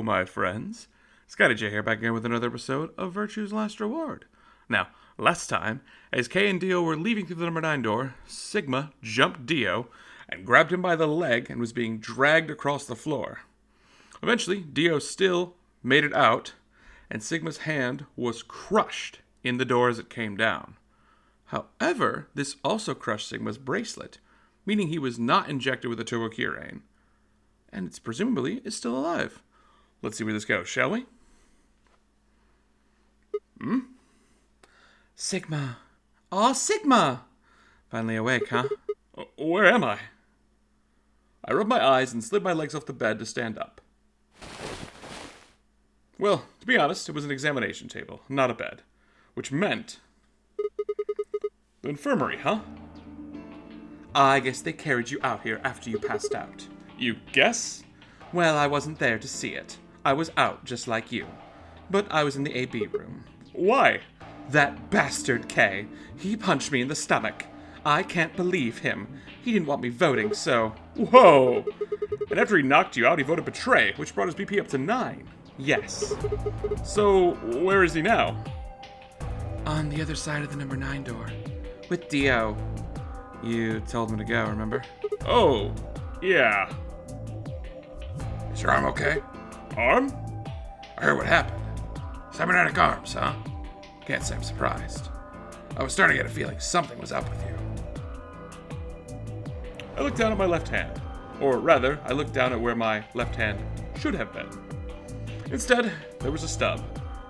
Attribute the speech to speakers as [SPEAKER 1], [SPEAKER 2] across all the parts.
[SPEAKER 1] my friends. Scotty J here, back again with another episode of Virtue's Last Reward. Now, last time, as Kay and Dio were leaving through the number 9 door, Sigma jumped Dio and grabbed him by the leg and was being dragged across the floor. Eventually, Dio still made it out, and Sigma's hand was crushed in the door as it came down. However, this also crushed Sigma's bracelet, meaning he was not injected with a turbocurane. And it's presumably is still alive. Let's see where this goes, shall we?
[SPEAKER 2] Sigma. Aw, Sigma! Finally awake, huh?
[SPEAKER 1] Where am I? I rubbed my eyes and slid my legs off the bed to stand up. Well, to be honest, it was an examination table, not a bed. Which meant... the infirmary, huh?
[SPEAKER 2] I guess they carried you out here after you passed out.
[SPEAKER 1] You guess?
[SPEAKER 2] Well, I wasn't there to see it. I was out, just like you. But I was in the AB room.
[SPEAKER 1] Why?
[SPEAKER 2] That bastard K. He punched me in the stomach. I can't believe him. He didn't want me voting, so...
[SPEAKER 1] Whoa! And after he knocked you out, he voted betray, which brought his BP up to 9.
[SPEAKER 2] Yes.
[SPEAKER 1] So, where is he now?
[SPEAKER 2] On the other side of the number 9 door. With Dio. You told him to go, remember?
[SPEAKER 1] Oh, yeah.
[SPEAKER 3] Is your arm okay?
[SPEAKER 1] Arm?
[SPEAKER 3] I heard what happened. Cybernetic arms, huh? Can't say I'm surprised. I was starting to get a feeling something was up with you.
[SPEAKER 1] I looked down at my left hand. Or rather, I looked down at where my left hand should have been. Instead, there was a stub,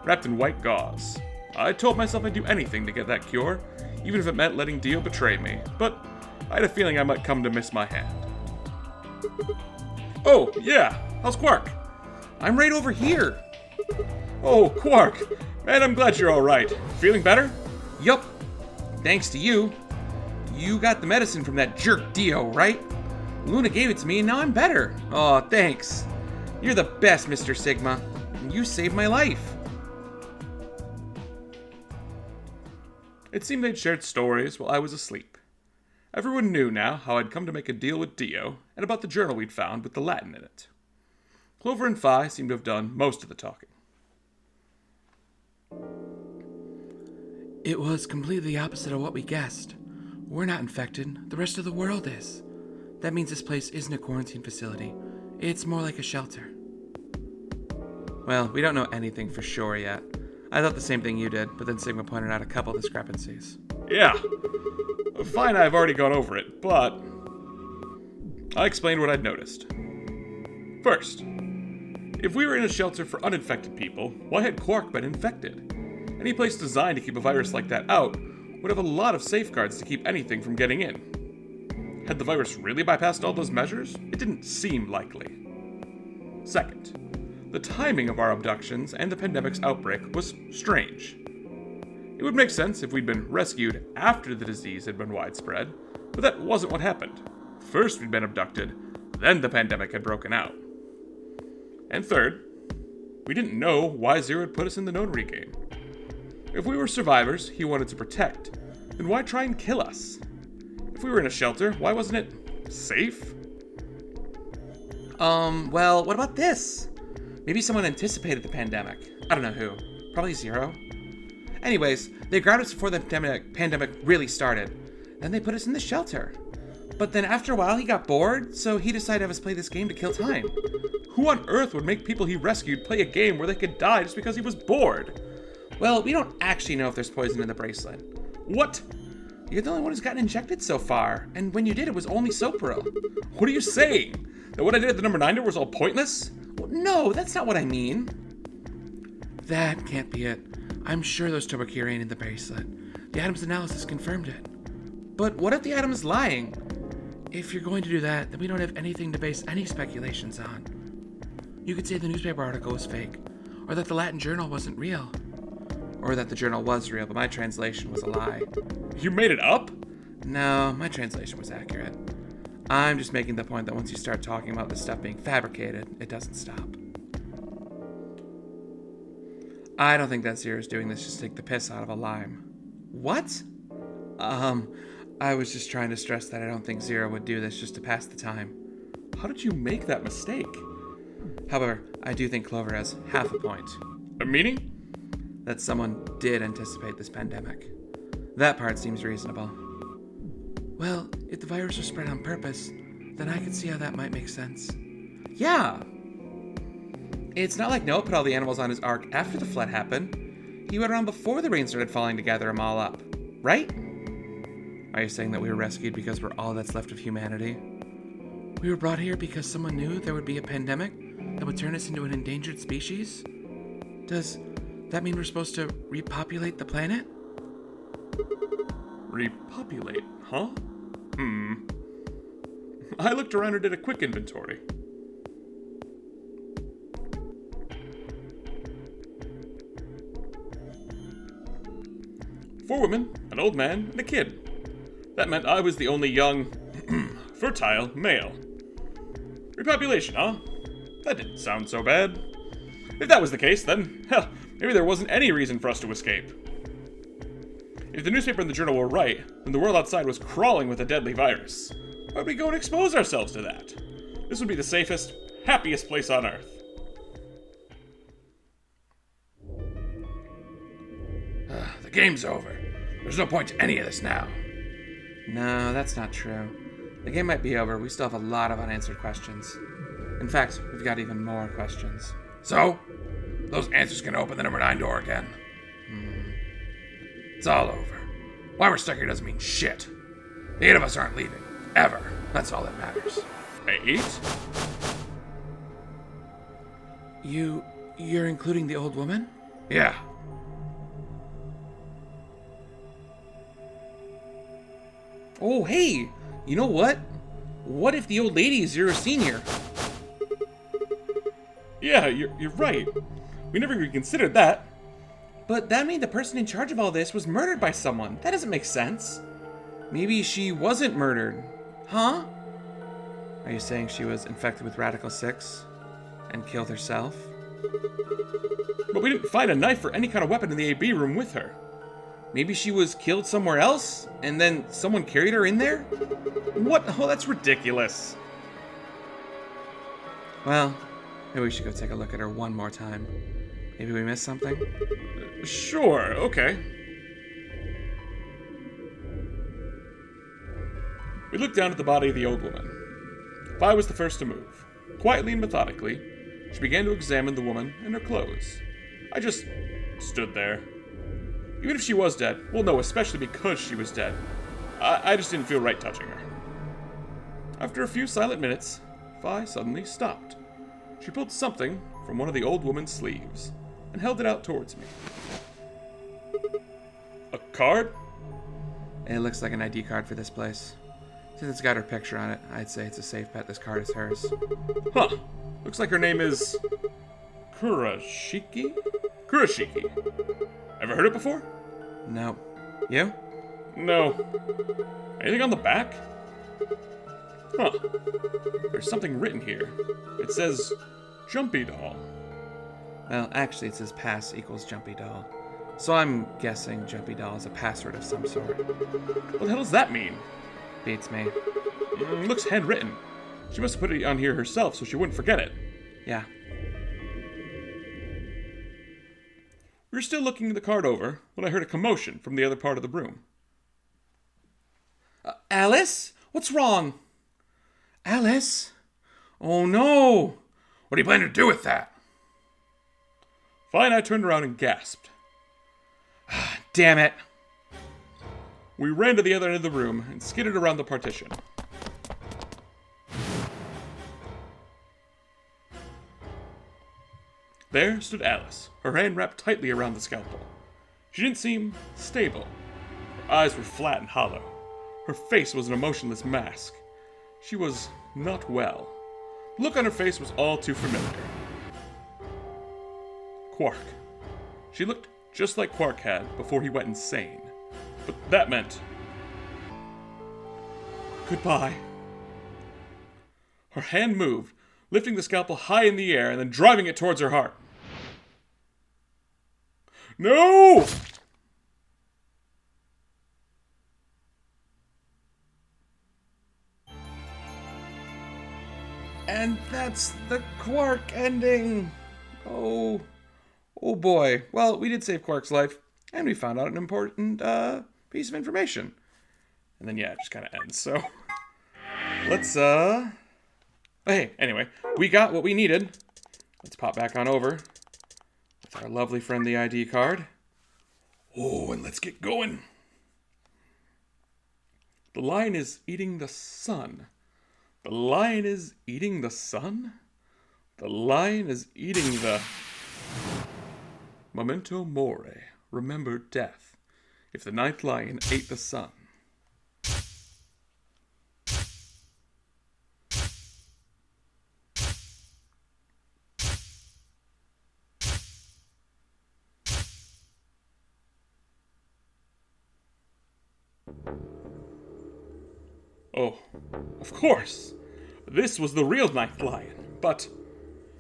[SPEAKER 1] wrapped in white gauze. I told myself I'd do anything to get that cure, even if it meant letting Dio betray me, but I had a feeling I might come to miss my hand. Oh, yeah, how's Quark?
[SPEAKER 2] I'm right over here.
[SPEAKER 1] Oh, Quark, man, I'm glad you're alright. Feeling better?
[SPEAKER 2] Yup. Thanks to you. You got the medicine from that jerk Dio, right? Luna gave it to me and now I'm better. Aw, thanks. You're the best, Mr. Sigma. You saved my life.
[SPEAKER 1] It seemed they'd shared stories while I was asleep. Everyone knew now how I'd come to make a deal with Dio, and about the journal we'd found with the Latin in it. Clover and Phi seemed to have done most of the talking.
[SPEAKER 2] It was completely the opposite of what we guessed. We're not infected. The rest of the world is. That means this place isn't a quarantine facility. It's more like a shelter. Well, we don't know anything for sure yet. I thought the same thing you did, but then Sigma pointed out a couple discrepancies.
[SPEAKER 1] Yeah. Phi and I have already gone over it, but... I explained what I'd noticed. First, if we were in a shelter for uninfected people, why had Quark been infected? Any place designed to keep a virus like that out would have a lot of safeguards to keep anything from getting in. Had the virus really bypassed all those measures? It didn't seem likely. Second, the timing of our abductions and the pandemic's outbreak was strange. It would make sense if we'd been rescued after the disease had been widespread, but that wasn't what happened. First we'd been abducted, then the pandemic had broken out. And third, we didn't know why Zero had put us in the notary game. If we were survivors he wanted to protect, then why try and kill us? If we were in a shelter, why wasn't it safe?
[SPEAKER 2] Well, what about this? Maybe someone anticipated the pandemic. I don't know who. Probably Zero. Anyways, they grabbed us before the pandemic really started. Then they put us in the shelter. But then after a while he got bored, so he decided to have us play this game to kill time.
[SPEAKER 1] Who on earth would make people he rescued play a game where they could die just because he was bored?
[SPEAKER 2] Well, we don't actually know if there's poison in the bracelet.
[SPEAKER 1] What?
[SPEAKER 2] You're the only one who's gotten injected so far, and when you did, it was only Sopro.
[SPEAKER 1] What are you saying? That what I did at the number 9 door was all pointless?
[SPEAKER 2] Well, no, that's not what I mean. That can't be it. I'm sure there's turbocurane in the bracelet. The Adams analysis confirmed it. But what if the Atom is lying? If you're going to do that, then we don't have anything to base any speculations on. You could say the newspaper article was fake, or that the Latin journal wasn't real. Or that the journal was real, but my translation was a lie.
[SPEAKER 1] You made it up?
[SPEAKER 2] No, my translation was accurate. I'm just making the point that once you start talking about this stuff being fabricated, it doesn't stop. I don't think that Zero's doing this just to take the piss out of a lime. What? I was just trying to stress that I don't think Zero would do this just to pass the time.
[SPEAKER 1] How did you make that mistake?
[SPEAKER 2] However, I do think Clover has half a point.
[SPEAKER 1] Meaning?
[SPEAKER 2] That someone did anticipate this pandemic. That part seems reasonable. Well, if the virus was spread on purpose, then I could see how that might make sense. Yeah! It's not like Noah put all the animals on his ark after the flood happened. He went around before the rain started falling to gather them all up. Right? Are you saying that we were rescued because we're all that's left of humanity? We were brought here because someone knew there would be a pandemic that would turn us into an endangered species? Does that mean we're supposed to repopulate the planet?
[SPEAKER 1] Repopulate, huh? I looked around and did a quick inventory. 4 women, an old man, and a kid. That meant I was the only young, fertile male. Repopulation, huh? That didn't sound so bad. If that was the case, then, hell, maybe there wasn't any reason for us to escape. If the newspaper and the journal were right, then the world outside was crawling with a deadly virus. Why would we go and expose ourselves to that? This would be the safest, happiest place on Earth.
[SPEAKER 3] The game's over. There's no point to any of this now.
[SPEAKER 2] No, that's not true. The game might be over. We still have a lot of unanswered questions. In fact, we've got even more questions.
[SPEAKER 3] So, those answers can open the number 9 door again. It's all over. Why we're stuck here doesn't mean shit. The 8 of us aren't leaving. Ever. That's all that matters.
[SPEAKER 1] 8?
[SPEAKER 2] You're including the old woman?
[SPEAKER 3] Yeah.
[SPEAKER 2] Oh, hey! You know what? What if the old lady is your senior?
[SPEAKER 1] Yeah, you're right. We never even considered that.
[SPEAKER 2] But that means the person in charge of all this was murdered by someone. That doesn't make sense. Maybe she wasn't murdered. Huh? Are you saying she was infected with Radical 6 and killed herself?
[SPEAKER 1] But we didn't find a knife or any kind of weapon in the AB room with her.
[SPEAKER 2] Maybe she was killed somewhere else, and then someone carried her in there?
[SPEAKER 1] What? Oh, that's ridiculous.
[SPEAKER 2] Well, maybe we should go take a look at her one more time. Maybe we missed something?
[SPEAKER 1] Sure, okay. We looked down at the body of the old woman. Vi was the first to move. Quietly and methodically, she began to examine the woman and her clothes. I just stood there. Even if she was dead, well, no, especially because she was dead, I just didn't feel right touching her. After a few silent minutes, Vi suddenly stopped. She pulled something from one of the old woman's sleeves and held it out towards me. A card?
[SPEAKER 2] It looks like an ID card for this place. Since it's got her picture on it, I'd say it's a safe bet this card is hers.
[SPEAKER 1] Huh. Looks like her name is Kurashiki? Kurashiki. Ever heard it before?
[SPEAKER 2] No. You?
[SPEAKER 1] No. Anything on the back? Huh. There's something written here. It says, Jumpy Doll.
[SPEAKER 2] Well, actually it says pass equals Jumpy Doll. So I'm guessing Jumpy Doll is a password of some sort.
[SPEAKER 1] What the hell does that mean?
[SPEAKER 2] Beats me.
[SPEAKER 1] Looks handwritten. She must have put it on here herself so she wouldn't forget it.
[SPEAKER 2] Yeah.
[SPEAKER 1] We were still looking the card over when I heard a commotion from the other part of the room.
[SPEAKER 2] Alice? What's wrong? Alice? Oh no!
[SPEAKER 3] What do you plan to do with that?
[SPEAKER 1] Vi and I turned around and gasped.
[SPEAKER 2] Damn it!
[SPEAKER 1] We ran to the other end of the room and skidded around the partition. There stood Alice, her hand wrapped tightly around the scalpel. She didn't seem stable. Her eyes were flat and hollow. Her face was an emotionless mask. She was not well. The look on her face was all too familiar. Quark. She looked just like Quark had before he went insane. But that meant goodbye. Her hand moved, lifting the scalpel high in the air and then driving it towards her heart. No!
[SPEAKER 2] And that's the Quark ending. Oh boy. Well, we did save Quark's life, and we found out an important piece of information. And then, yeah, it just kind of ends. So, let's, hey, anyway, we got what we needed. Let's pop back on over with our lovely friend, the ID card.
[SPEAKER 1] Oh, and let's get going. The lion is eating the sun. The lion is eating the sun? The lion is eating the... Memento mori. Remember death. If the ninth lion ate the sun. Oh, of course. This was the real ninth lion. But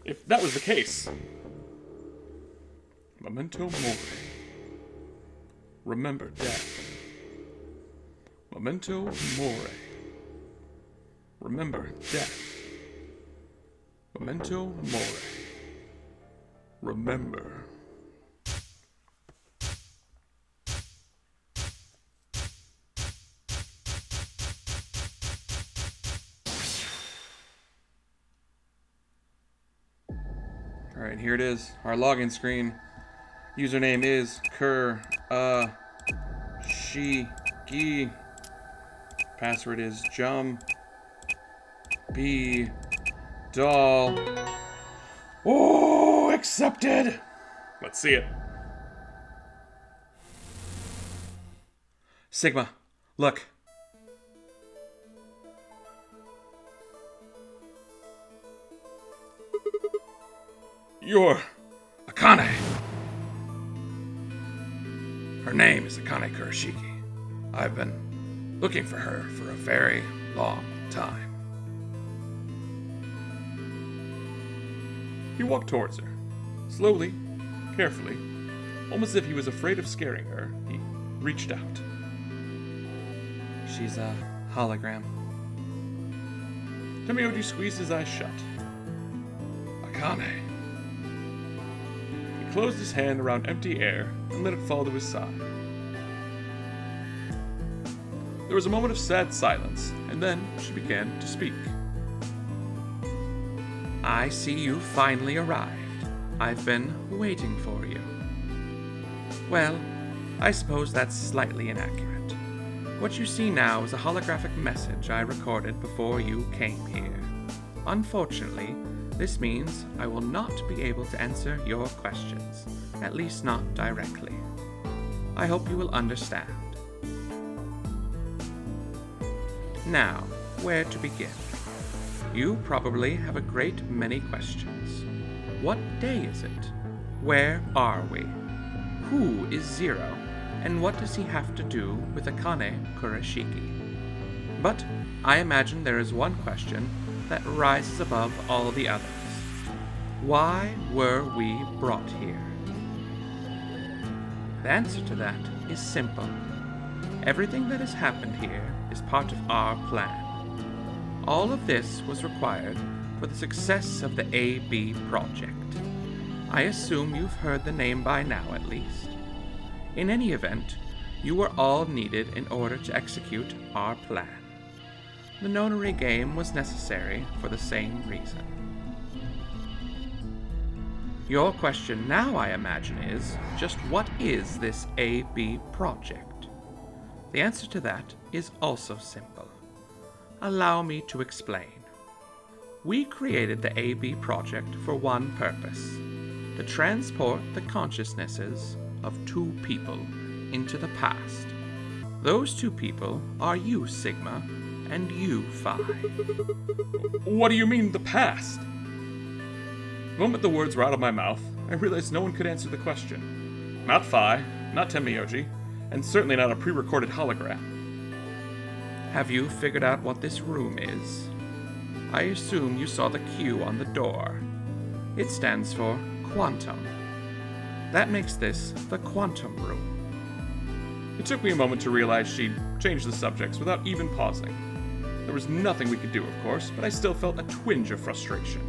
[SPEAKER 1] if that was the case... Memento mori. Remember death. Memento mori. Remember death. Memento mori. Remember.
[SPEAKER 2] Alright, here it is. Our login screen. Username is Shiki. Password is B doll. Oh, accepted.
[SPEAKER 1] Let's see it.
[SPEAKER 2] Sigma, look.
[SPEAKER 1] You're...
[SPEAKER 3] Akane. Her name is Akane Kurashiki. I've been looking for her for a very long time.
[SPEAKER 1] He walked towards her. Slowly, carefully, almost as if he was afraid of scaring her, he reached out.
[SPEAKER 2] She's a hologram.
[SPEAKER 1] Tomoyoji squeezed his eyes shut.
[SPEAKER 3] Akane.
[SPEAKER 1] He closed his hand around empty air and let it fall to his side. There was a moment of sad silence, and then she began to speak.
[SPEAKER 2] I see you finally arrived. I've been waiting for you. Well, I suppose that's slightly inaccurate. What you see now is a holographic message I recorded before you came here. Unfortunately, this means I will not be able to answer your questions, at least not directly. I hope you will understand. Now, where to begin? You probably have a great many questions. What day is it? Where are we? Who is Zero? And what does he have to do with Akane Kurashiki? But I imagine there is one question that rises above all the others. Why were we brought here? The answer to that is simple. Everything that has happened here is part of our plan. All of this was required for the success of the AB project. I assume you've heard the name by now at least. In any event, you were all needed in order to execute our plan. The nonary game was necessary for the same reason. Your question now, I imagine, is just what is this AB project? The answer to that is also simple. Allow me to explain. We created the AB project for one purpose: to transport the consciousnesses of two people into the past. Those two people are you, Sigma, and you, Phi.
[SPEAKER 1] What do you mean, the past? The moment the words were out of my mouth, I realized no one could answer the question. Not Phi, not Tomoyoji, and certainly not a pre-recorded hologram.
[SPEAKER 2] Have you figured out what this room is? I assume you saw the Q on the door. It stands for quantum. That makes this the quantum room.
[SPEAKER 1] It took me a moment to realize she'd changed the subjects without even pausing. There was nothing we could do, of course, but I still felt a twinge of frustration.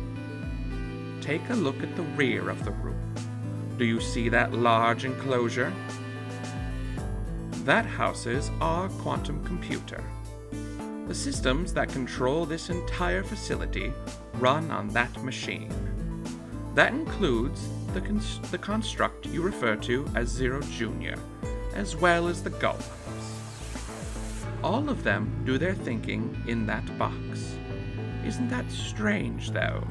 [SPEAKER 2] Take a look at the rear of the room. Do you see that large enclosure? That houses our quantum computer. The systems that control this entire facility run on that machine. That includes the construct you refer to as Zero Junior, as well as the Golems. All of them do their thinking in that box. Isn't that strange, though?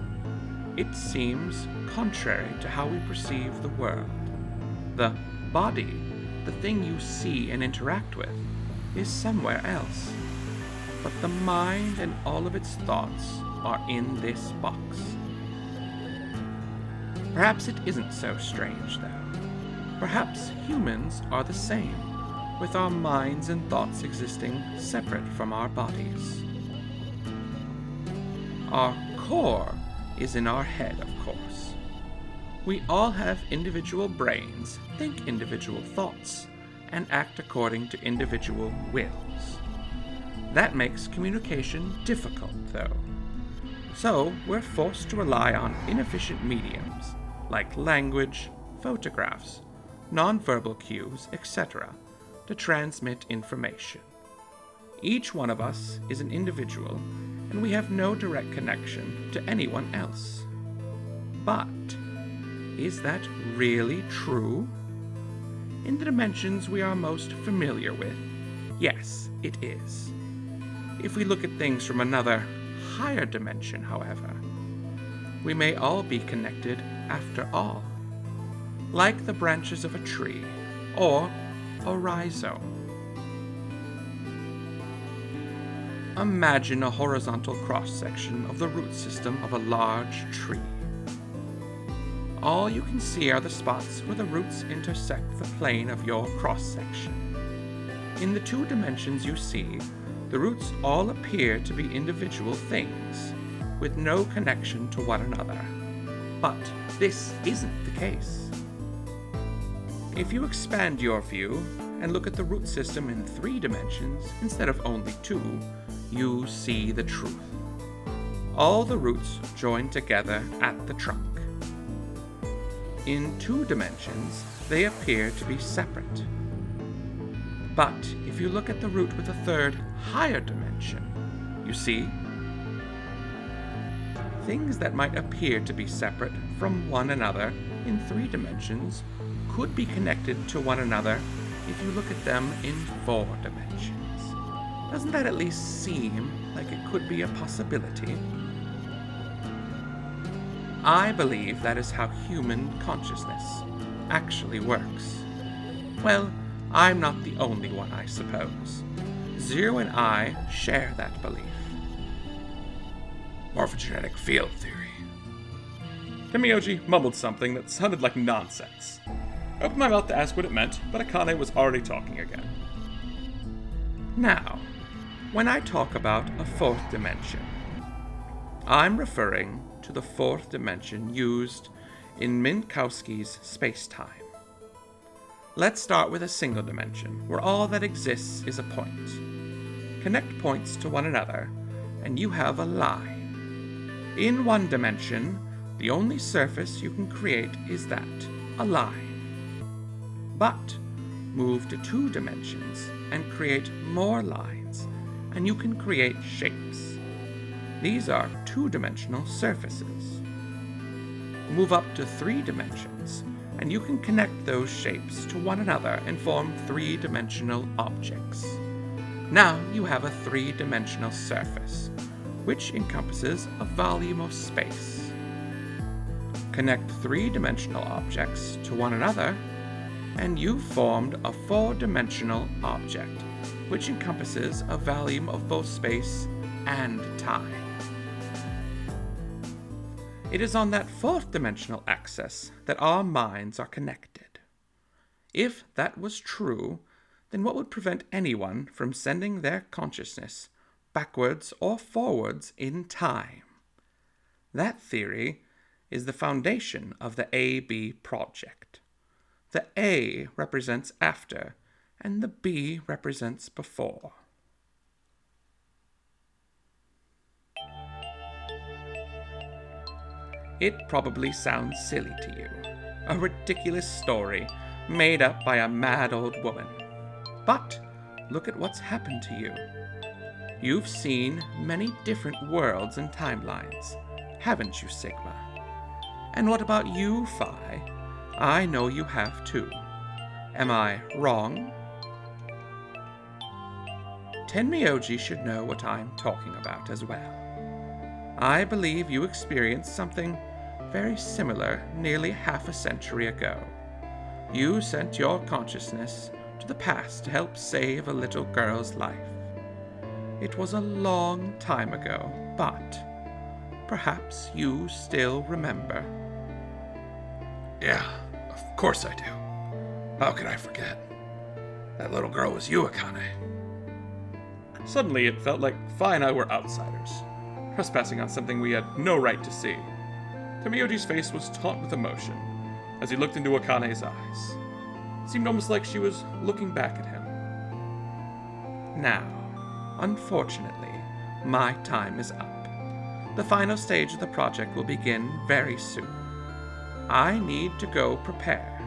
[SPEAKER 2] It seems contrary to how we perceive the world. The body, the thing you see and interact with, is somewhere else. But the mind and all of its thoughts are in this box. Perhaps it isn't so strange, though. Perhaps humans are the same, with our minds and thoughts existing separate from our bodies. Our core is in our head, of course. We all have individual brains, think individual thoughts, and act according to individual wills. That makes communication difficult, though. So we're forced to rely on inefficient mediums, like language, photographs, nonverbal cues, etc., to transmit information. Each one of us is an individual, and we have no direct connection to anyone else. But is that really true? In the dimensions we are most familiar with, yes, it is. If we look at things from another, higher dimension, however, we may all be connected after all, like the branches of a tree or a rhizome. Imagine a horizontal cross-section of the root system of a large tree. All you can see are the spots where the roots intersect the plane of your cross-section. In the 2 dimensions you see, the roots all appear to be individual things, with no connection to one another. But this isn't the case. If you expand your view and look at the root system in 3 dimensions instead of only 2, you see the truth. All the roots join together at the trunk. In 2 dimensions, they appear to be separate. But if you look at the root with a 3rd, higher dimension, you see things that might appear to be separate from one another in 3 dimensions could be connected to one another if you look at them in 4 dimensions. Doesn't that at least seem like it could be a possibility? I believe that is how human consciousness actually works. Well, I'm not the only one, I suppose. Zero and I share that belief.
[SPEAKER 3] Morphogenetic field theory.
[SPEAKER 1] Kamiyoji mumbled something that sounded like nonsense. I opened my mouth to ask what it meant, but Akane was already talking again.
[SPEAKER 2] Now, when I talk about a 4th dimension, I'm referring to the 4th dimension used in Minkowski's space-time. Let's start with a single dimension, where all that exists is a point. Connect points to one another, and you have a line. In 1 dimension, the only surface you can create is that, a line. But move to 2 dimensions and create more lines, and you can create shapes. These are 2-dimensional surfaces. Move up to 3 dimensions, and you can connect those shapes to one another and form 3-dimensional objects. Now you have a 3-dimensional surface, which encompasses a volume of space. Connect 3-dimensional objects to one another, and you've formed a 4-dimensional object, which encompasses a volume of both space and time. It is on that 4th-dimensional axis that our minds are connected. If that was true, then what would prevent anyone from sending their consciousness backwards or forwards in time? That theory is the foundation of the A-B project. The A represents after, and the B represents before. It probably sounds silly to you. A ridiculous story made up by a mad old woman. But look at what's happened to you. You've seen many different worlds and timelines, haven't you, Sigma? And what about you, Phi? I know you have too. Am I wrong? Tenmyoji should know what I'm talking about as well. I believe you experienced something very similar nearly half a century ago. You sent your consciousness to the past to help save a little girl's life. It was a long time ago, but perhaps you still remember.
[SPEAKER 3] Yeah, of course I do. How could I forget? That little girl was you, Akane.
[SPEAKER 1] Suddenly, it felt like Phi and I were outsiders, trespassing on something we had no right to see. Tenmyoji's face was taut with emotion as he looked into Akane's eyes. It seemed almost like she was looking back at him.
[SPEAKER 2] Now, unfortunately, my time is up. The final stage of the project will begin very soon. I need to go prepare.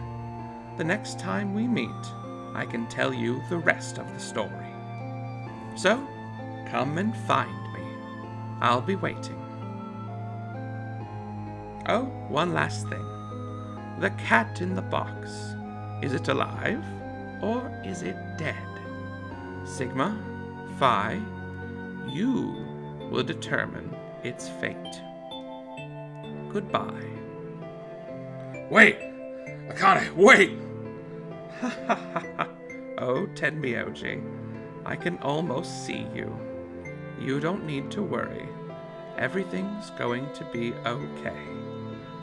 [SPEAKER 2] The next time we meet, I can tell you the rest of the story. So, come and find me. I'll be waiting. Oh, one last thing. The cat in the box. Is it alive or is it dead? Sigma, Phi, you will determine its fate. Goodbye.
[SPEAKER 3] Wait! Akane, wait!
[SPEAKER 2] Oh, Tenmyoji, I can almost see you. You don't need to worry. Everything's going to be okay.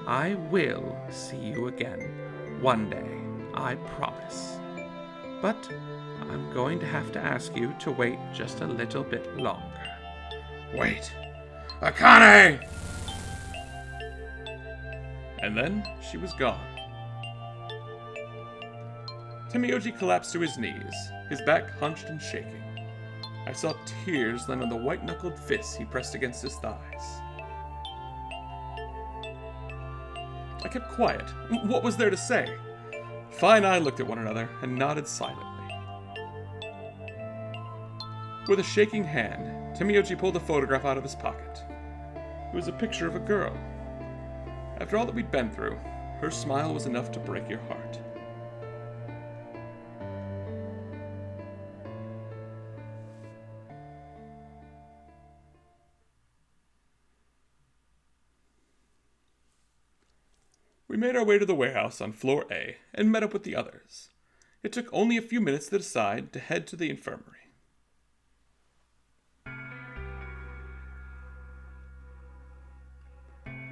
[SPEAKER 2] I will see you again one day, I promise. But I'm going to have to ask you to wait just a little bit longer.
[SPEAKER 3] Wait! Akane!
[SPEAKER 1] And then she was gone. Tenmyoji collapsed to his knees, his back hunched and shaking. I saw tears land on the white-knuckled fists he pressed against his thighs. I kept quiet. What was there to say? Phi and I looked at one another and nodded silently. With a shaking hand, Tenmyoji pulled a photograph out of his pocket. It was a picture of a girl. After all that we'd been through, her smile was enough to break your heart. We made our way to the warehouse on floor A and met up with the others. It took only a few minutes to decide to head to the infirmary.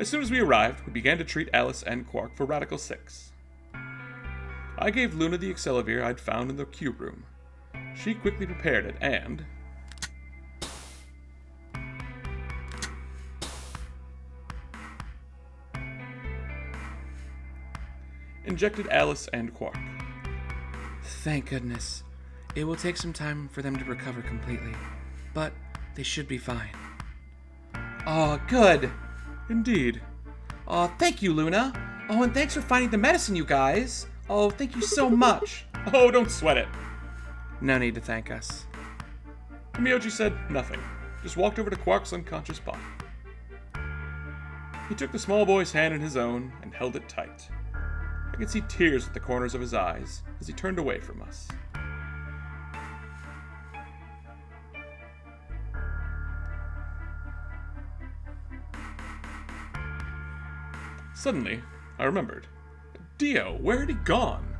[SPEAKER 1] As soon as we arrived, we began to treat Alice and Quark for Radical 6. I gave Luna the Accelavir I'd found in the cube room. She quickly prepared it and... injected Alice and Quark.
[SPEAKER 2] Thank goodness. It will take some time for them to recover completely, but they should be fine. Oh, good.
[SPEAKER 1] Indeed.
[SPEAKER 2] Oh, thank you, Luna. Oh, and thanks for finding the medicine, you guys. Oh, thank you so much.
[SPEAKER 1] Oh, don't sweat it.
[SPEAKER 2] No need to thank us.
[SPEAKER 1] Tenmyoji said nothing, just walked over to Quark's unconscious body. He took the small boy's hand in his own and held it tight. I could see tears at the corners of his eyes as he turned away from us. Suddenly, I remembered. Dio, where had he gone?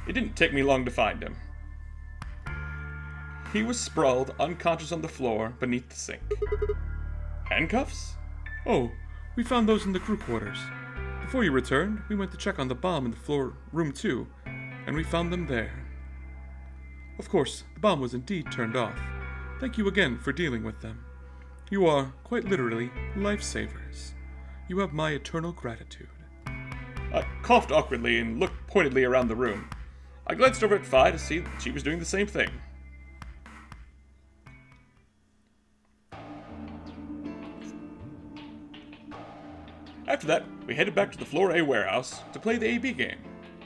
[SPEAKER 1] It didn't take me long to find him. He was sprawled, unconscious on the floor beneath the sink. Handcuffs? Oh, we found those in the crew quarters. Before you returned, we went to check on the bomb in the floor room 2, and we found them there. Of course, the bomb was indeed turned off. Thank you again for dealing with them. You are, quite literally, lifesavers. You have my eternal gratitude. I coughed awkwardly and looked pointedly around the room. I glanced over at Phi to see that she was doing the same thing. After that, we headed back to the Floor A warehouse to play the AB game.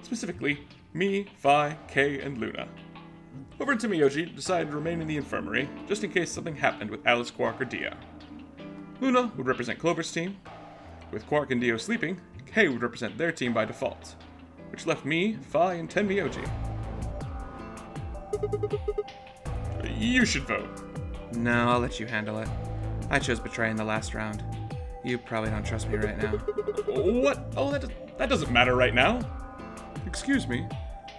[SPEAKER 1] Specifically, me, Phi, Kay, and Luna. Over in Timiyoji decided to remain in the infirmary, just in case something happened with Alice, Quark, or Dio. Luna would represent Clover's team. With Quark and Dio sleeping, Kay would represent their team by default, which left me, Phi, and Tenmyoji. You should vote.
[SPEAKER 2] No, I'll let you handle it. I chose Betray in the last round. You probably don't trust me right now.
[SPEAKER 1] What? Oh, that doesn't matter right now.
[SPEAKER 4] Excuse me.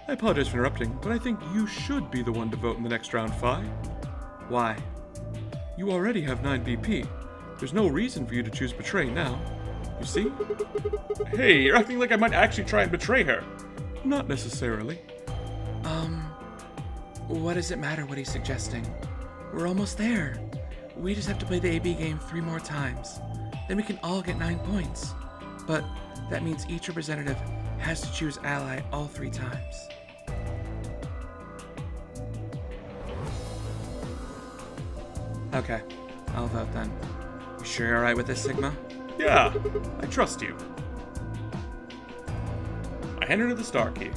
[SPEAKER 4] I apologize for interrupting, but I think you should be the one to vote in the next round, Phi.
[SPEAKER 2] Why?
[SPEAKER 4] You already have 9 BP. There's no reason for you to choose Betray now. You see?
[SPEAKER 1] Hey, you're acting like I might actually try and betray her.
[SPEAKER 4] Not necessarily.
[SPEAKER 2] What does it matter what he's suggesting? We're almost there. We just have to play the AB game 3 more times. Then we can all get 9 points. But that means each representative has to choose ally all 3 times. Okay, I'll vote then. You sure you're alright with this, Sigma?
[SPEAKER 1] Yeah, I trust you. I hand her the star key.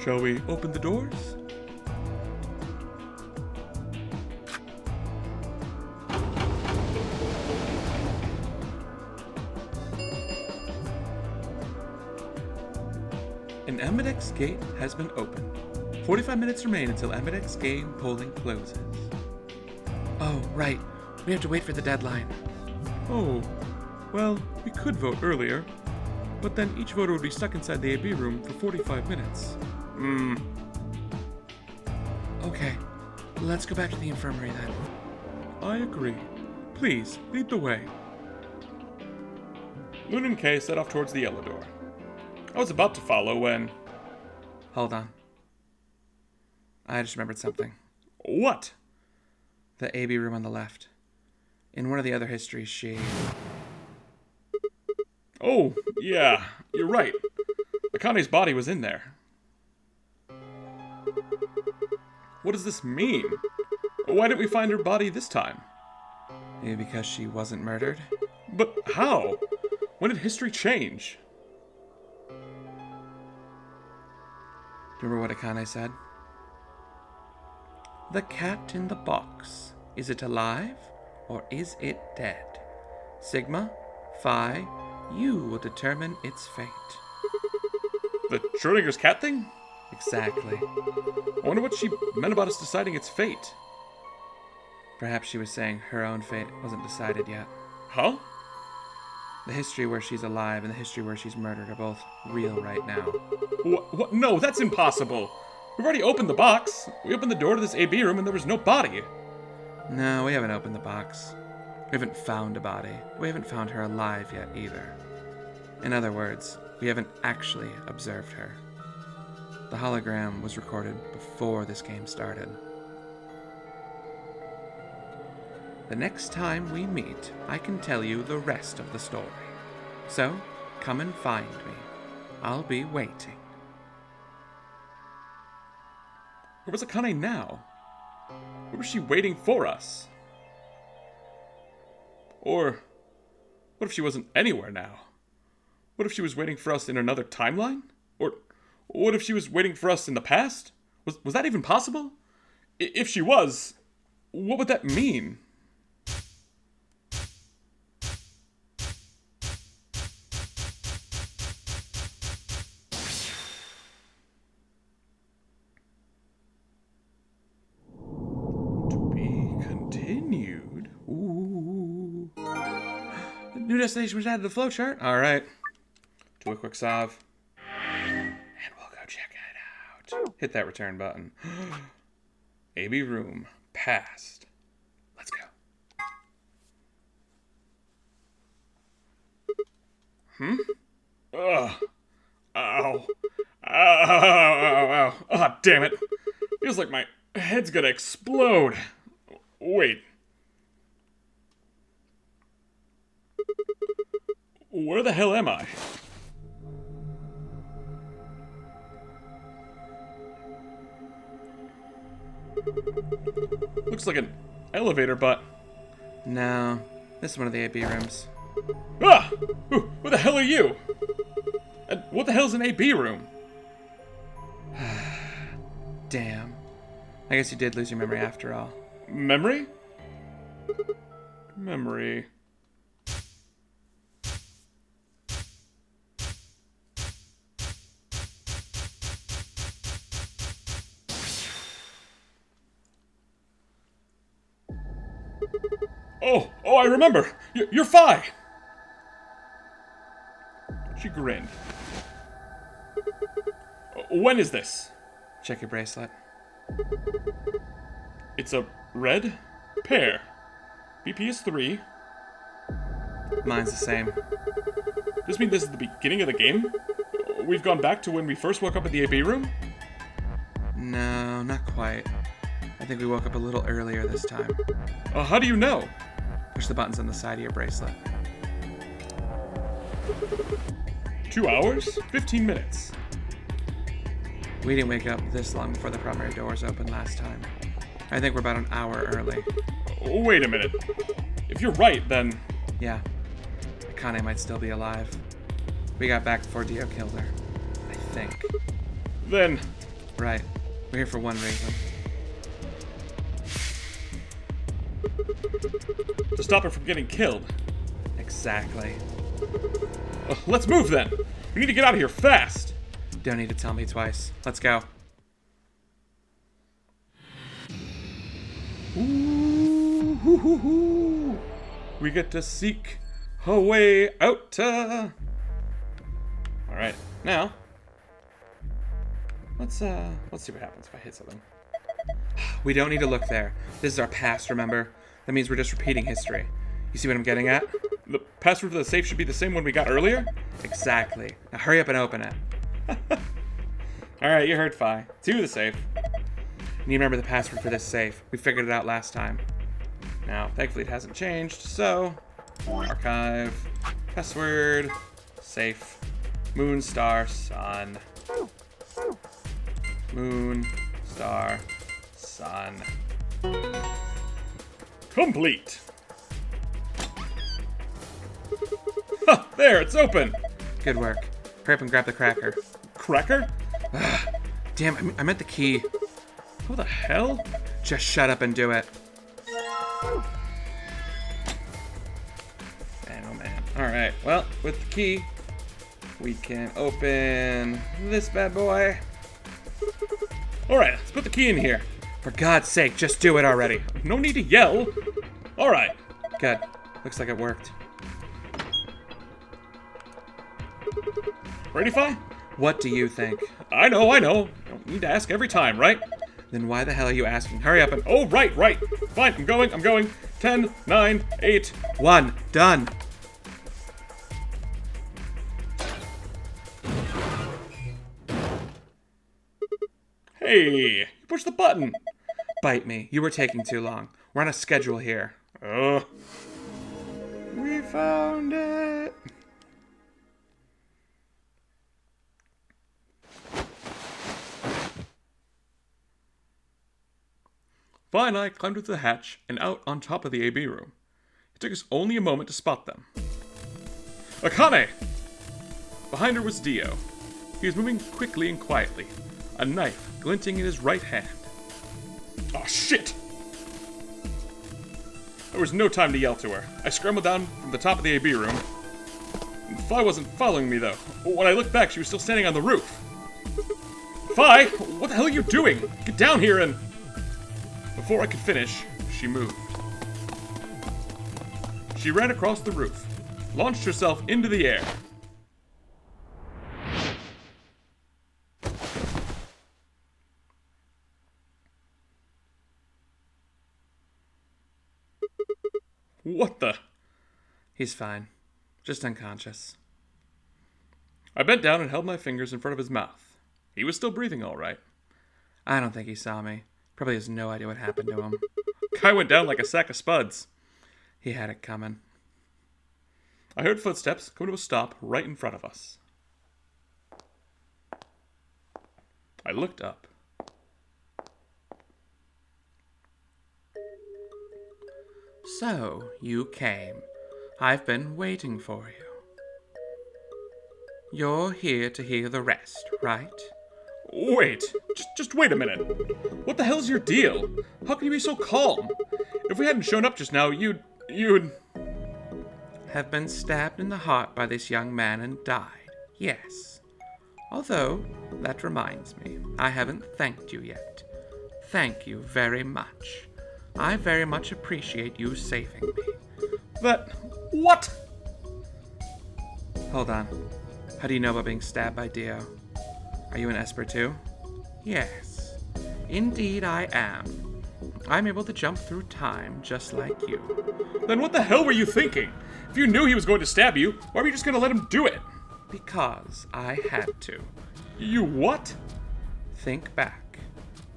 [SPEAKER 4] Shall we open the doors?
[SPEAKER 2] An Amidex gate has been opened. 45 minutes remain until Amidex game polling closes. Oh, right. We have to wait for the deadline.
[SPEAKER 4] Oh, well, we could vote earlier, but then each voter would be stuck inside the AB room for 45 minutes.
[SPEAKER 2] Okay, let's go back to the infirmary then.
[SPEAKER 4] I agree. Please, lead the way.
[SPEAKER 1] Luna and Kay set off towards the yellow door. I was about to follow when...
[SPEAKER 2] Hold on. I just remembered something.
[SPEAKER 1] What?
[SPEAKER 2] The AB room on the left. In one of the other histories, she...
[SPEAKER 1] Oh, yeah, you're right. Akane's body was in there. What does this mean? Why didn't we find her body this time?
[SPEAKER 2] Maybe because she wasn't murdered?
[SPEAKER 1] But how? When did history change?
[SPEAKER 2] Remember what Akane said? The cat in the box. Is it alive or is it dead? Sigma, Phi, you will determine its fate.
[SPEAKER 1] The Schrodinger's cat thing?
[SPEAKER 2] Exactly.
[SPEAKER 1] I wonder what she meant about us deciding its fate.
[SPEAKER 2] Perhaps she was saying her own fate wasn't decided yet.
[SPEAKER 1] Huh?
[SPEAKER 2] The history where she's alive and the history where she's murdered are both real right now.
[SPEAKER 1] What? No, that's impossible. We've already opened the box. We opened the door to this AB room and there was no body.
[SPEAKER 2] No, we haven't opened the box. We haven't found a body. We haven't found her alive yet either. In other words, we haven't actually observed her. The hologram was recorded before this game started. The next time we meet, I can tell you the rest of the story. So, come and find me. I'll be waiting.
[SPEAKER 1] Where was Akane now? Where was she waiting for us? Or, what if she wasn't anywhere now? What if she was waiting for us in another timeline? Or, what if she was waiting for us in the past? Was that even possible? If she was, what would that mean? Continued. Ooh.
[SPEAKER 2] New destination was added to the flowchart. All right.
[SPEAKER 1] Do a quick salve. And we'll go check it out. Hit that return button. AB room. Passed. Let's go. Ugh. Ow. Ow. Ow. Ow. Ah, damn it. Feels like my head's gonna explode. Wait. Where the hell am I? Looks like an elevator, but...
[SPEAKER 2] No, this is one of the AB rooms.
[SPEAKER 1] Ah! Who the hell are you? And what the hell's an AB room?
[SPEAKER 2] Damn. I guess you did lose your memory after all.
[SPEAKER 1] Memory? Memory. Oh, I remember. You're Fi. She grinned. When is this?
[SPEAKER 2] Check your bracelet.
[SPEAKER 1] It's a red pair. BP is 3.
[SPEAKER 2] Mine's the same.
[SPEAKER 1] Does this mean this is the beginning of the game? We've gone back to when we first woke up in the AB room?
[SPEAKER 2] No, not quite. I think we woke up a little earlier this time.
[SPEAKER 1] How do you know?
[SPEAKER 2] Push the buttons on the side of your bracelet.
[SPEAKER 1] 2 hours? 15 minutes.
[SPEAKER 2] We didn't wake up this long before the primary doors opened last time. I think we're about an hour early.
[SPEAKER 1] Wait a minute. If you're right, then...
[SPEAKER 2] Yeah. Akane might still be alive. We got back before Dio killed her. I think.
[SPEAKER 1] Then...
[SPEAKER 2] Right. We're here for one reason.
[SPEAKER 1] To stop her from getting killed.
[SPEAKER 2] Exactly.
[SPEAKER 1] Let's move then. We need to get out of here fast.
[SPEAKER 2] Don't need to tell me twice. Let's go.
[SPEAKER 1] Ooh, we get to seek a way out. All right, now let's see what happens if I hit something.
[SPEAKER 2] We don't need to look there. This is our past, remember? That means we're just repeating history. You see what I'm getting at?
[SPEAKER 1] The password for the safe should be the same one we got earlier.
[SPEAKER 2] Exactly. Now hurry up and open it.
[SPEAKER 1] All right, you heard Fi. To the safe.
[SPEAKER 2] You need to remember the password for this safe. We figured it out last time.
[SPEAKER 1] Now, thankfully it hasn't changed, so... Archive, password, safe, moon, star, sun. Moon, star, sun. Complete! Ha! There, it's open!
[SPEAKER 2] Good work. Hurry up and grab the cracker.
[SPEAKER 1] Cracker?
[SPEAKER 2] Damn, I meant the key.
[SPEAKER 1] Who the hell?
[SPEAKER 2] Just shut up and do it.
[SPEAKER 1] Man, oh man. Alright, well, with the key, we can open this bad boy. Alright, let's put the key in here.
[SPEAKER 2] For God's sake, just do it already.
[SPEAKER 1] No need to yell. Alright.
[SPEAKER 2] Good. Looks like it worked.
[SPEAKER 1] Ready, Fi?
[SPEAKER 2] What do you think?
[SPEAKER 1] I know. Don't need to ask every time, right?
[SPEAKER 2] Then why the hell are you asking? Hurry up and...
[SPEAKER 1] Oh, right. Fine, I'm going. 10, 9, 8.
[SPEAKER 2] 1. Done.
[SPEAKER 1] Hey, you pushed the button.
[SPEAKER 2] Bite me. You were taking too long. We're on a schedule here.
[SPEAKER 1] We found it. Vi and I climbed into the hatch and out on top of the AB room. It took us only a moment to spot them. Akane! Behind her was Dio. He was moving quickly and quietly, a knife glinting in his right hand. Oh shit! There was no time to yell to her. I scrambled down from the top of the AB room. Fi wasn't following me though. When I looked back, she was still standing on the roof. Fi, what the hell are you doing? Get down here and... Before I could finish, she moved. She ran across the roof, launched herself into the air. What the?
[SPEAKER 2] He's fine. Just unconscious.
[SPEAKER 1] I bent down and held my fingers in front of his mouth. He was still breathing all right.
[SPEAKER 2] I don't think he saw me. Probably has no idea what happened to him.
[SPEAKER 1] Guy went down like a sack of spuds.
[SPEAKER 2] He had it coming.
[SPEAKER 1] I heard footsteps come to a stop right in front of us. I looked up.
[SPEAKER 2] So, you came. I've been waiting for you. You're here to hear the rest, right?
[SPEAKER 1] Wait, just wait a minute. What the hell's your deal? How can you be so calm? If we hadn't shown up just now, you'd...
[SPEAKER 2] Have been stabbed in the heart by this young man and died, yes. Although, that reminds me, I haven't thanked you yet. Thank you very much. I very much appreciate you saving me.
[SPEAKER 1] What?
[SPEAKER 2] Hold on. How do you know about being stabbed by Dio? Are you an Esper too? Yes. Indeed I am. I'm able to jump through time just like you.
[SPEAKER 1] Then what the hell were you thinking? If you knew he was going to stab you, why were you just going to let him do it?
[SPEAKER 2] Because I had to.
[SPEAKER 1] You what?
[SPEAKER 2] Think back.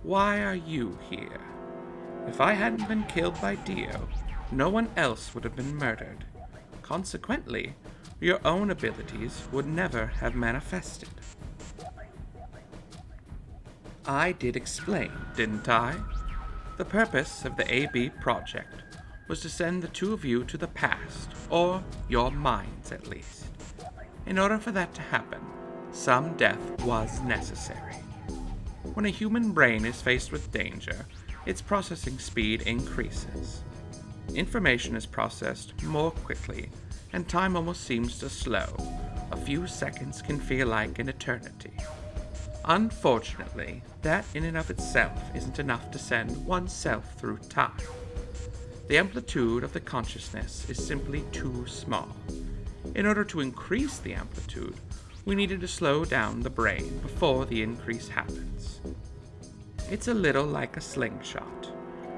[SPEAKER 2] Why are you here? If I hadn't been killed by Dio, no one else would have been murdered. Consequently, your own abilities would never have manifested. I did explain, didn't I? The purpose of the AB project was to send the two of you to the past, or your minds at least. In order for that to happen, some death was necessary. When a human brain is faced with danger, its processing speed increases. Information is processed more quickly, and time almost seems to slow. A few seconds can feel like an eternity. Unfortunately, that in and of itself isn't enough to send oneself through time. The amplitude of the consciousness is simply too small. In order to increase the amplitude, we needed to slow down the brain before the increase happens. It's a little like a slingshot.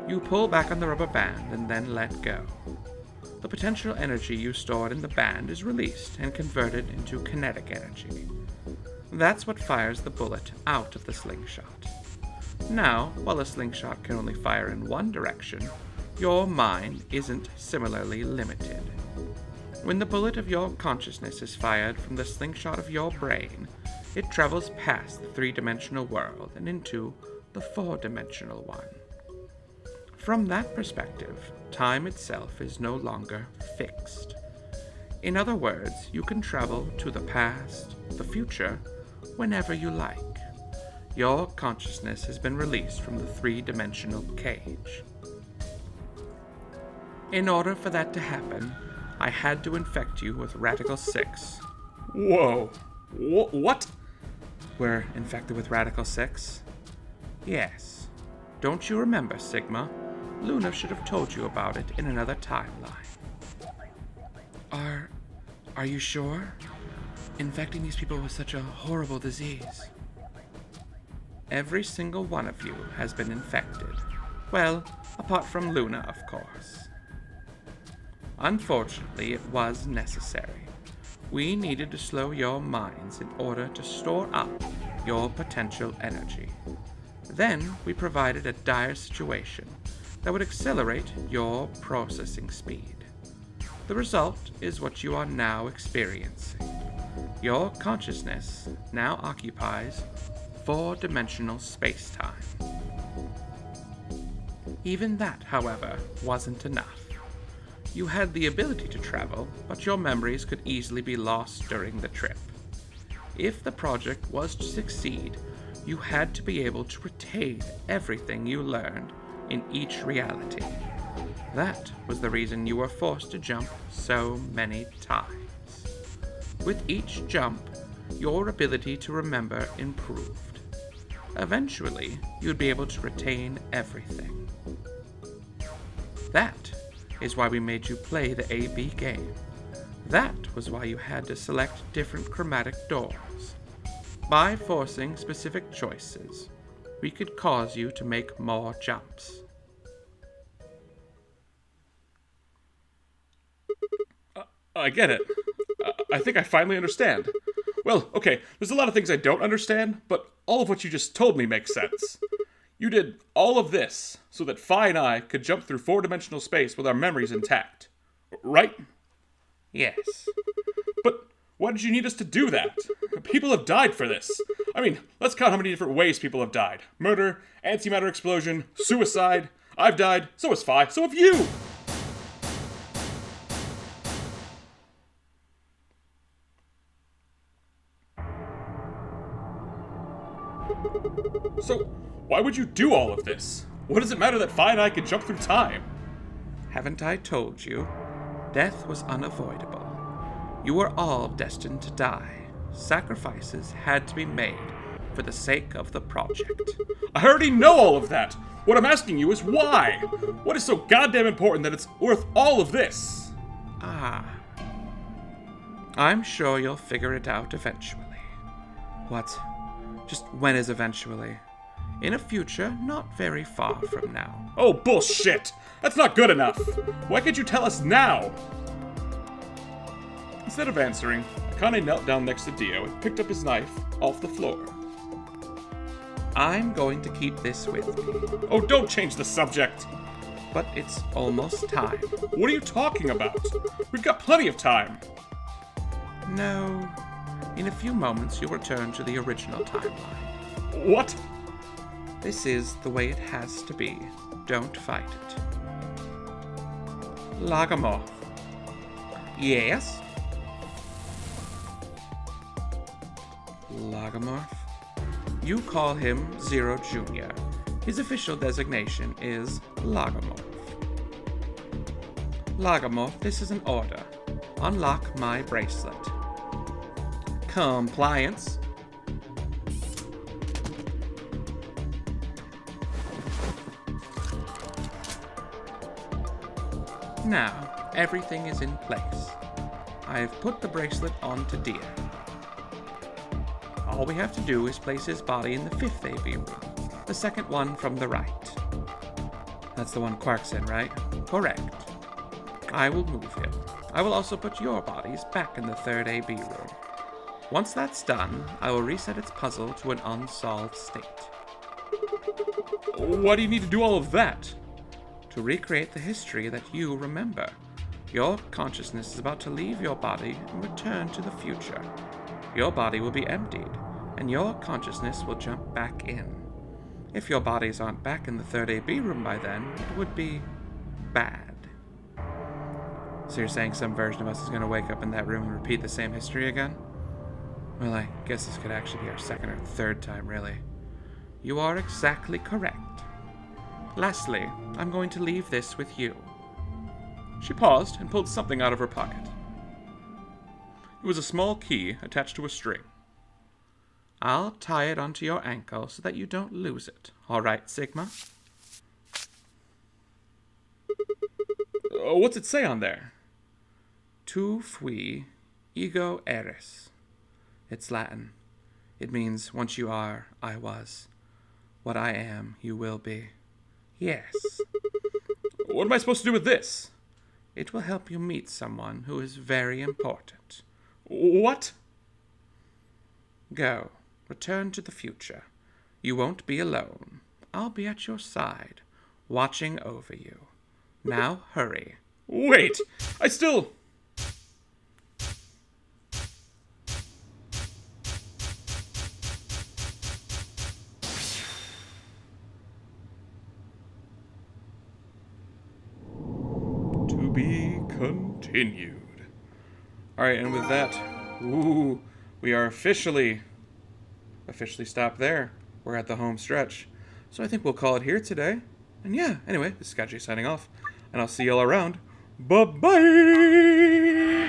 [SPEAKER 2] You pull back on the rubber band and then let go. The potential energy you stored in the band is released and converted into kinetic energy. That's what fires the bullet out of the slingshot. Now, while a slingshot can only fire in one direction, your mind isn't similarly limited. When the bullet of your consciousness is fired from the slingshot of your brain, it travels past the three-dimensional world and into the four-dimensional one. From that perspective, time itself is no longer fixed. In other words, you can travel to the past, the future, whenever you like. Your consciousness has been released from the three-dimensional cage. In order for that to happen, I had to infect you with Radical 6.
[SPEAKER 1] Whoa. What?
[SPEAKER 2] We're infected with Radical 6? Yes. Don't you remember, Sigma? Luna should have told you about it in another timeline. Are you sure? Infecting these people with such a horrible disease. Every single one of you has been infected. Well, apart from Luna, of course. Unfortunately, it was necessary. We needed to slow your minds in order to store up your potential energy. Then we provided a dire situation that would accelerate your processing speed. The result is what you are now experiencing. Your consciousness now occupies four-dimensional space-time. Even that, however, wasn't enough. You had the ability to travel, but your memories could easily be lost during the trip. If the project was to succeed, you had to be able to retain everything you learned in each reality. That was the reason you were forced to jump so many times. With each jump, your ability to remember improved. Eventually, you'd be able to retain everything. That is why we made you play the AB game. That was why you had to select different chromatic doors. By forcing specific choices, we could cause you to make more jumps.
[SPEAKER 1] I get it. I think I finally understand. Well, okay, there's a lot of things I don't understand, but all of what you just told me makes sense. You did all of this so that Phi and I could jump through four-dimensional space with our memories intact. Right?
[SPEAKER 2] Yes.
[SPEAKER 1] But why did you need us to do that? People have died for this. I mean, let's count how many different ways people have died. Murder, antimatter explosion, suicide. I've died, so has Phi, so have you! So, why would you do all of this? What does it matter that Fi and I can jump through time?
[SPEAKER 2] Haven't I told you? Death was unavoidable. You were all destined to die. Sacrifices had to be made for the sake of the project.
[SPEAKER 1] I already know all of that. What I'm asking you is why? What is so goddamn important that it's worth all of this?
[SPEAKER 2] Ah. I'm sure you'll figure it out eventually. What? Just when is eventually? In a future not very far from now.
[SPEAKER 1] Oh, bullshit! That's not good enough! Why can't you tell us now? Instead of answering, Akane knelt down next to Dio and picked up his knife off the floor.
[SPEAKER 2] I'm going to keep this with me,
[SPEAKER 1] Oh, don't change the subject!
[SPEAKER 2] but it's almost time.
[SPEAKER 1] What are you talking about? We've got plenty of time!
[SPEAKER 2] No. In a few moments, you'll return to the original timeline.
[SPEAKER 1] What?
[SPEAKER 2] This is the way it has to be. Don't fight it. Lagamoth. Yes? Lagamoth. You call him Zero Jr. His official designation is Lagamoth. Lagamoth, this is an order. Unlock my bracelet. Compliance. Now, everything is in place. I have put the bracelet onto Dia. All we have to do is place his body in the 5th AB room, the second one from the right. That's the one Quark's in, right? Correct. I will move him. I will also put your bodies back in the 3rd AB room. Once that's done, I will reset its puzzle to an unsolved state.
[SPEAKER 1] Why do you need to do all of that?
[SPEAKER 2] To recreate the history that you remember. Your consciousness is about to leave your body and return to the future. Your body will be emptied, and your consciousness will jump back in. If your bodies aren't back in the 3rd AB room by then, it would be bad. So you're saying some version of us is going to wake up in that room and repeat the same history again? Well, I guess this could actually be our 2nd or 3rd time, really. You are exactly correct. Lastly, I'm going to leave this with you.
[SPEAKER 1] She paused and pulled something out of her pocket. It was a small key attached to a string.
[SPEAKER 2] I'll tie it onto your ankle so that you don't lose it. All right, Sigma?
[SPEAKER 1] What's it say on there?
[SPEAKER 2] Tu fui ego eris. It's Latin. It means once you are, I was. What I am, you will be. Yes.
[SPEAKER 1] What am I supposed to do with this?
[SPEAKER 2] It will help you meet someone who is very important.
[SPEAKER 1] What?
[SPEAKER 2] Go. Return to the future. You won't be alone. I'll be at your side, watching over you. Now hurry.
[SPEAKER 1] Wait! I still... To be continued. Alright, and with that, we are officially stopped there. We're at the home stretch. So I think we'll call it here today. And yeah, anyway, this is Scotchy signing off. And I'll see y'all around. Bye-bye!